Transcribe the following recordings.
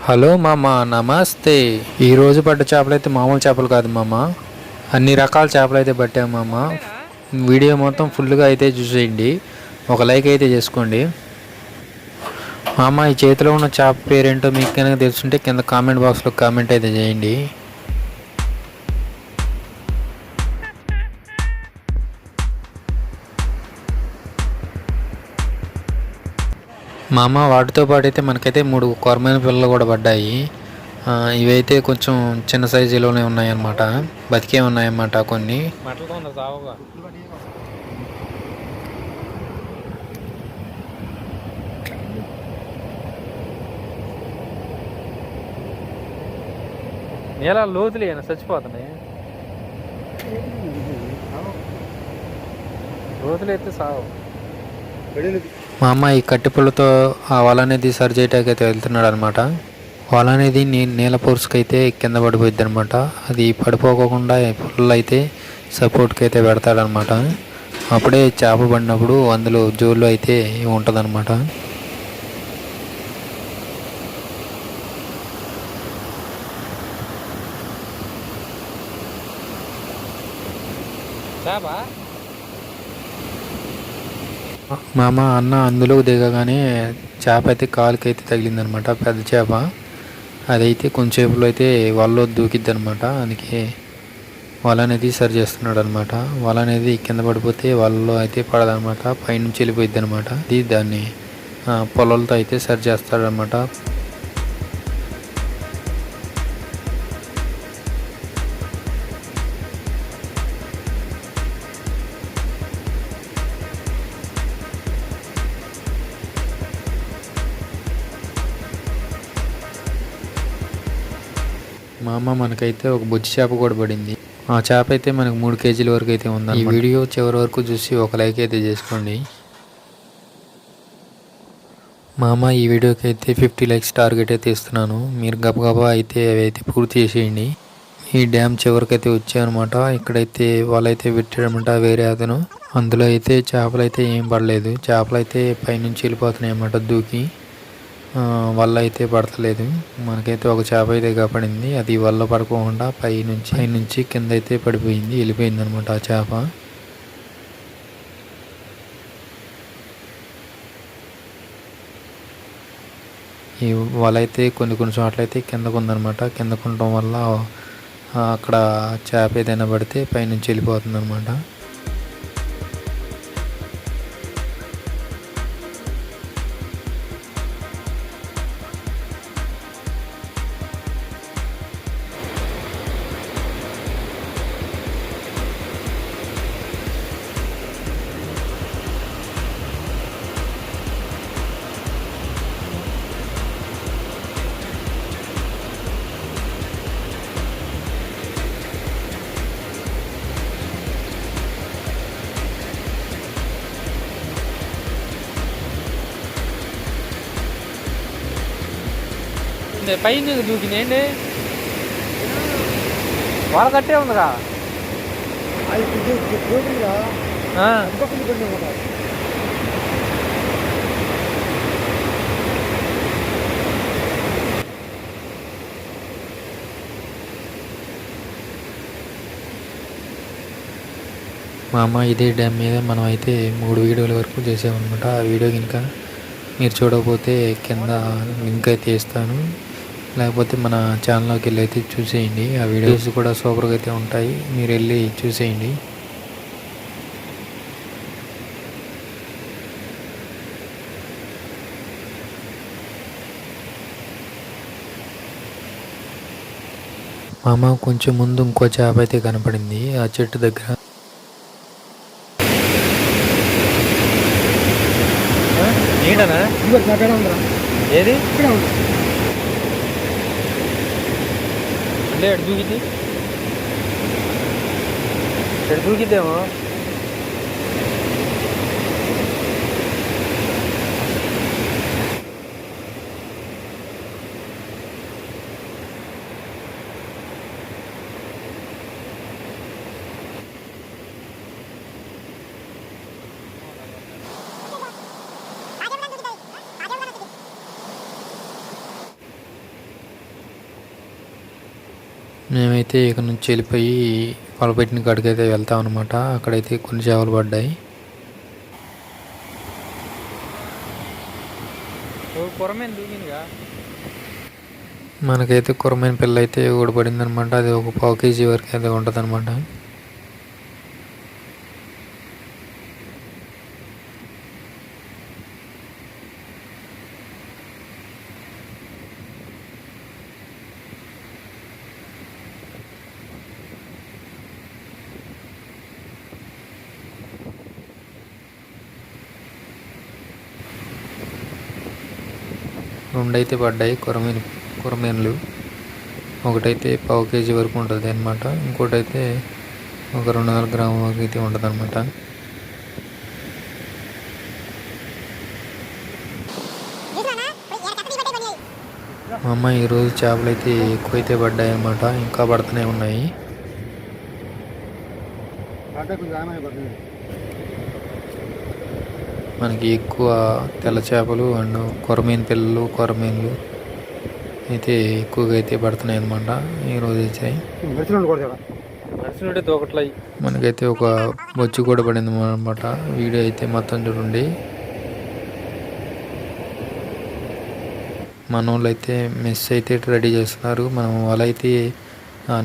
Hello మామ, నమస్తే. ఈరోజు పడ్డ చేపలు అయితే మామూలు చేపలు కాదు మామ, అన్ని రకాల చేపలు అయితే పట్టాము మామ. వీడియో మొత్తం ఫుల్గా అయితే చూసేయండి, ఒక లైక్ అయితే చేసుకోండి మామ. ఈ చేతిలో ఉన్న చేప పేరేంటో మీకు కనుక తెలుసుంటే కింద కామెంట్ బాక్స్లో కామెంట్ అయితే చేయండి మామ. వాటితో పాటు అయితే మనకైతే 3 కొరమైన పిల్లలు కూడా పడ్డాయి. ఇవైతే కొంచెం చిన్న సైజులోనే ఉన్నాయన్నమాట, బతికే ఉన్నాయన్నమాట కొన్ని. ఎలా లోతులు చచ్చిపోతున్నాయి, లోతులు అయితే సాగు. మా అమ్మ ఈ కట్టి పుల్లతో ఆ వల అనేది సరి చేయటానికి అయితే వెళ్తున్నాడు అనమాట. వల అనేది నీళ్ళ పోర్సుకైతే కింద పడిపోయింది అనమాట. అది పడిపోకుండా పుల్లలు అయితే సపోర్ట్కి అయితే పెడతాడనమాట. అప్పుడే చేప పడినప్పుడు అందులో జోళ్ళు అయితే ఉంటుందన్నమాట. మా అమ్మ అన్న అందులోకి దిగగానే చేప అయితే కాలుకి అయితే తగిలిందనమాట, పెద్ద చేప. అదైతే కొంచెంసేపులో అయితే వలలో దూకిద్ది అనమాట. అందుకే వల అనేది సరి చేస్తున్నాడు అనమాట. వల అనేది కింద పడిపోతే వలలో అయితే పడదనమాట, పైనుంచి వెళ్ళిపోయిద్ది అనమాట. దాన్ని పొలాలతో అయితే సరి చేస్తాడనమాట. మా అమ్మ మనకైతే ఒక బుజ్జి చేప కూడా పడింది. ఆ చేప అయితే మనకు 3 కేజీల వరకు అయితే ఉంది. ఈ వీడియో చివరి వరకు చూసి ఒక లైక్ అయితే చేసుకోండి మా అమ్మ. ఈ వీడియోకి అయితే 50 లైక్స్ టార్గెట్ అయితే ఇస్తున్నాను. మీరు గబగబా అయితే అవి అయితే పూర్తి చేసేయండి. ఈ డ్యామ్ చివరికి అయితే వచ్చాయన్నమాట. ఇక్కడైతే వాళ్ళైతే పెట్టాడనమాట వేరే అతను. అందులో అయితే చేపలు అయితే ఏం పడలేదు. చేపలు అయితే పైనుంచి వెళ్ళిపోతున్నాయి అన్నమాట దూకి. వల్ల అయితే పడతలేదు. మనకైతే ఒక చేప అయితే కాపాడింది. అది వల్ల పడుకోకుండా పైనుంచి కింద అయితే పడిపోయింది, వెళ్ళిపోయింది అనమాట ఆ చేప. ఈ వల అయితే కొన్ని చోట్ల అయితే కిందకు ఉందనమాట. కిందకు ఉండటం వల్ల అక్కడ చేప ఏదైనా పడితే పైనుంచి వెళ్ళిపోతుంది అనమాట. పైన దూకినేండి వాళ్ళ కట్టే ఉందిగా. మా అమ్మ ఇదే డ్యామ్ మీద మనం అయితే 3 వీడియోల వరకు చేసామన్నమాట. ఆ వీడియో కనుక మీరు చూడకపోతే కింద లింక్ అయితే ఇస్తాను, లేకపోతే మన ఛానల్లోకి వెళ్ళి అయితే చూసేయండి. ఆ వీడియోస్ కూడా సూపర్గా అయితే ఉంటాయి, మీరు వెళ్ళి చూసేయండి. మా అమ్మ కొంచెం ముందు ఇంకో చేప అయితే కనపడింది ఆ చెట్టు దగ్గర. ఏది అంటే ఎడు దూకిద్దేమో. మేమైతే ఇక్కడ నుంచి వెళ్ళిపోయి వల పెట్టిన కాడికైతే వెళ్తాం అనమాట. అక్కడైతే కొన్ని చేపలు పడ్డాయి. మనకైతే కొరమైన పిల్ల అయితే ఊడబడింది అనమాట. అది ఒక 1/2 kg వరకు అయితే ఉంటుంది అనమాట. రెండైతే పడ్డాయి కొరమీనులు. ఒకటైతే 1/2 kg వరకు ఉంటుంది అనమాట. ఇంకోటైతే ఒక 200 గ్రాముల వరకు అయితే ఉంటుంది అనమాట. మా అమ్మ ఈరోజు చేపలు అయితే ఎక్కువైతే పడ్డాయి అన్నమాట. ఇంకా పడుతూనే ఉన్నాయి. మనకి ఎక్కువ తెల్ల చేపలు అండ్ కొరమీను పిల్లలు కొరమీనులు అయితే ఎక్కువగా అయితే పడుతున్నాయి అన్నమాట. ఈరోజు అయితే మనకైతే ఒక బొచ్చు కూడా పడింది అన్నమాట. వీడియో అయితే మొత్తం చూడండి. మన వాళ్ళు అయితే మెస్ అయితే రెడీ చేస్తున్నారు. మనం వాళ్ళైతే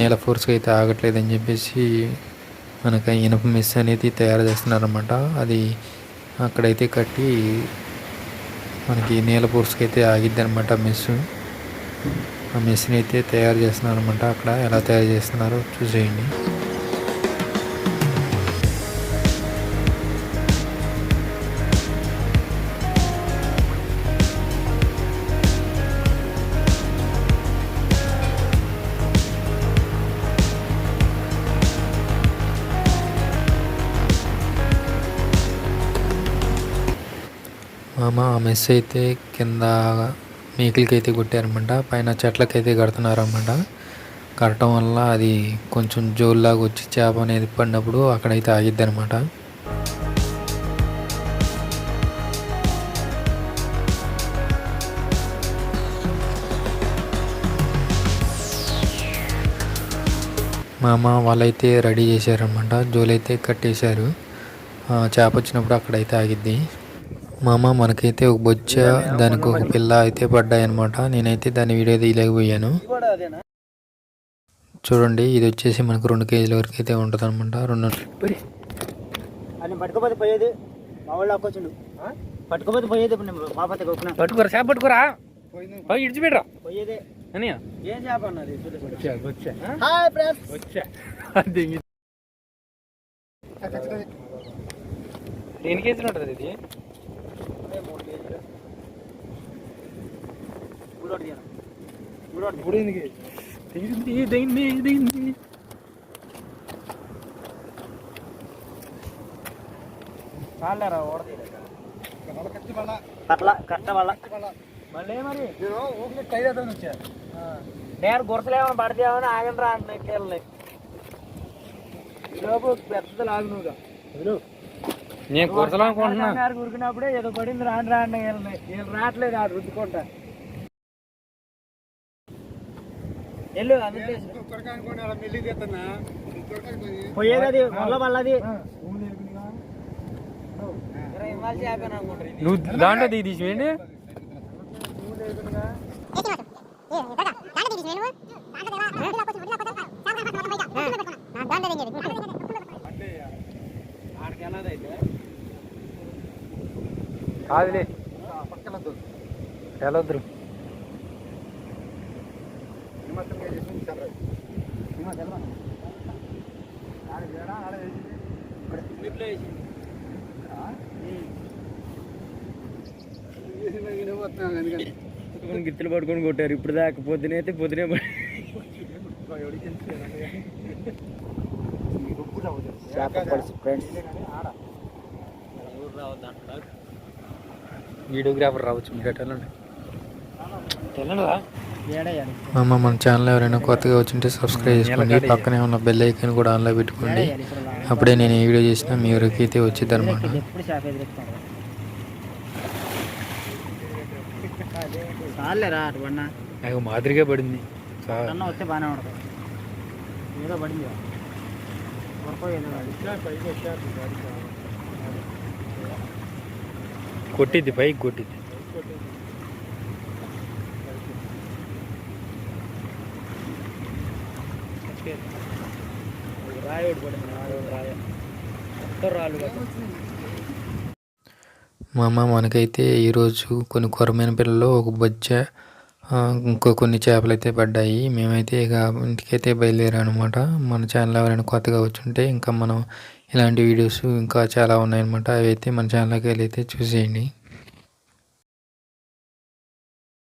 నేల ఫోర్స్కి అయితే ఆగట్లేదని చెప్పేసి మనకి ఇనుప మెస్ అనేది తయారు చేస్తున్నారు అన్నమాట. అది అక్కడైతే కట్టి మనకి నేల ఫోర్స్కి అయితే ఆగిద్ది అనమాట మెస్. ఆ మెస్ని అయితే తయారు చేస్తున్నారు అనమాట. అక్కడ ఎలా తయారు చేస్తున్నారో చూసేయండి. ఆ మెస్ అయితే కింద మేకులకి అయితే కొట్టారనమాట. పైన చెట్లకైతే కడుతున్నారనమాట. కట్టడం వల్ల అది కొంచెం జోల్లాగా వచ్చి చేప అనేది పడినప్పుడు అక్కడైతే ఆగిద్ది అనమాట. మా అమ్మ వాళ్ళైతే రెడీ చేశారనమాట. జోలైతే కట్టేశారు. చేప వచ్చినప్పుడు అక్కడైతే ఆగిద్ది. మా అమ్మ మనకైతే ఒక బొచ్చ దానికి ఒక పిల్ల అయితే పడ్డాయి అనమాట. నేనైతే దాని వీడియో తీయలేకపోయాను. చూడండి, ఇది వచ్చేసి మనకు 2 kg వరకు అయితే ఉంటుంది అనమాట. పట్టుకురా ఇడిచిపెట్టరా ఎన్ని కేజీలు ఉంటుంది ఇది? మళ్ళీ మరి నేను గురసలేమని పడితేమని ఆగండి రా అన్నకెళ్ళి పెద్ద లాగు నువ్వుగా నేను గురసలనుకుంటున్నా. ఉరికినప్పుడే ఏదో పడింది రాండి రాండి వీళ్ళు రావట్లేదు. ఆడు రుద్దుకుంటా పోయేది అది వల్ల వల్లది. నువ్వు దాంట్లో దిగి తీసివేయండి. కాదులే వెళ్ళొద్దు. గిత్తలు పట్టుకొని కొట్టారు. ఇప్పుడు దాకా పొద్దునే వీడియోగ్రాఫర్ రావచ్చు. మీరు అమ్మ మన ఛానల్ ఎవరైనా కొత్తగా వచ్చింటే సబ్స్క్రైబ్ చేసుకోండి. పక్కనే ఉన్న బెల్ ఐకాన్ కూడా ఆన్లో పెట్టుకోండి. అప్పుడే నేను ఈ వీడియో చేసిన మీ వరకు అయితే వచ్చింది అనమాట. మాదిరిగా పడింది. కొట్టిద్ది పైకి కొట్టిద్ది. మా అమ్మ మనకైతే ఈరోజు కొన్ని కొరమైన పిల్లలు, ఒక బొచ్చ, ఇంకో కొన్ని చేపలు అయితే పడ్డాయి. మేమైతే ఇక ఇంటికైతే బయలుదేరాం అనమాట. మన ఛానల్ ఎవరైనా కొత్తగా వచ్చుంటే ఇంకా మనం ఇలాంటి వీడియోస్ ఇంకా చాలా ఉన్నాయన్నమాట. అవి అయితే మన ఛానల్కి వెళ్ళి అయితే చూసేయండి.